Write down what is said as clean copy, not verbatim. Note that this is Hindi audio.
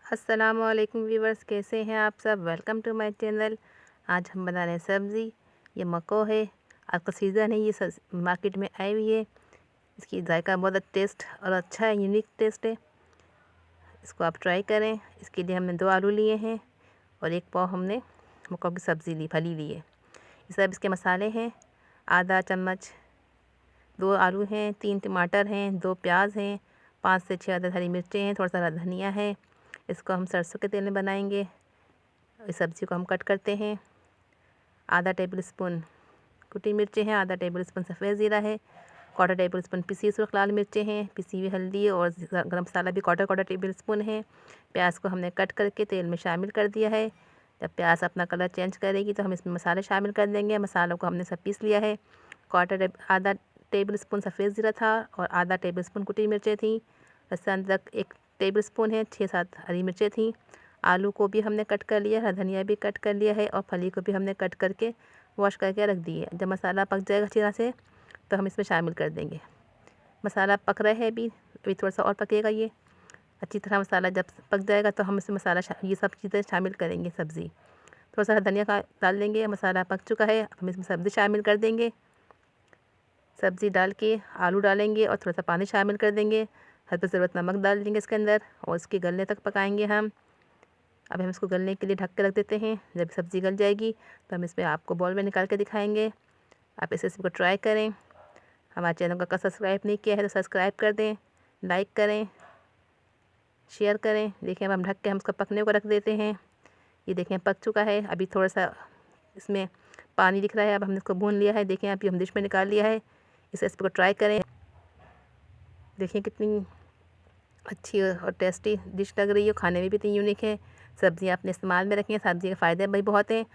अस्सलामुअलैकुम व्यूवर्स, कैसे हैं आप सब। Welcome to my channel. आज हम बना रहे हैं सब्ज़ी। ये मको है, आज का सीज़न है, ये मार्केट में आई हुई है। इसकी जायका बहुत टेस्ट और अच्छा है, यूनिक टेस्ट है। इसको आप ट्राई करें। इसके लिए हमने 2 आलू लिए हैं और 1 पाव हमने मको की सब्ज़ी ली, फली ली है। ये सब इसके मसाले हैं। आधा चम्मच 2 आलू हैं, 3 टमाटर हैं, 2 प्याज हैं, 5 से 6 अदद हरी मिर्चें हैं, थोड़ा सा धनिया है। इसको हम सरसों के तेल में बनाएंगे। इस सब्ज़ी को हम कट करते हैं। आधा टेबल स्पून कुटी मिर्चें हैं, आधा टेबल स्पून सफ़ेद ज़ीरा है, क्वार्टर टेबल स्पून पिसी सुर्ख लाल मिर्चें हैं, पिसी हुई हल्दी और गरम मसाला भी क्वार्टर टेबल स्पून है। प्याज को हमने कट करके तेल में शामिल कर दिया है। जब प्याज अपना कलर चेंज करेगी तो हम इसमें मसाले शामिल कर देंगे। मसालों को हमने सब पीस लिया है। आधा टेबल स्पून सफ़ेद ज़ीरा था और आधा टेबल स्पून कुटी मिर्चें थी। लहसुन अदरक 1 टेबल स्पून है, 6-7 हरी मिर्चें थी। आलू को भी हमने कट कर लिया है, धनिया भी कट कर लिया है और फली को भी हमने कट करके वॉश करके रख दी है। जब मसाला पक जाएगा अच्छी तरह से तो हम इसमें शामिल कर देंगे। मसाला पक रहा है अभी थोड़ा सा और पकेगा ये। अच्छी तरह मसाला जब पक जाएगा तो हम इसमें ये सब चीज़ें शामिल करेंगे। सब्ज़ी थोड़ा सा धनिया का डाल देंगे। मसाला पक चुका है, हम इसमें सब्ज़ी शामिल कर देंगे। सब्ज़ी डाल के आलू डालेंगे और थोड़ा सा पानी शामिल कर देंगे। हद ज़रूरत नमक डाल देंगे इसके अंदर और इसके गलने तक पकाएंगे हम। अब हम इसको गलने के लिए ढक के रख देते हैं। जब सब्ज़ी गल जाएगी तो हम इसमें आपको बॉल में निकाल के दिखाएंगे। आप इस रेसिपी को ट्राई करें। हमारे चैनल को सब्सक्राइब नहीं किया है तो सब्सक्राइब कर दें, लाइक करें, शेयर करें। देखिए अब हम ढक के हम इसको पकने को रख देते हैं। ये देखें पक चुका है। अभी थोड़ा सा इसमें पानी दिख रहा है। अब हमने इसको भून लिया है। देखें अभी हम डिश में निकाल लिया है। इस रेसिपी को ट्राई करें। देखिए कितनी अच्छी और टेस्टी डिश लग रही है, खाने में भी इतनी यूनिक है। सब्ज़ियाँ अपने इस्तेमाल में रखें, सब्ज़ी के फ़ायदे भी बहुत हैं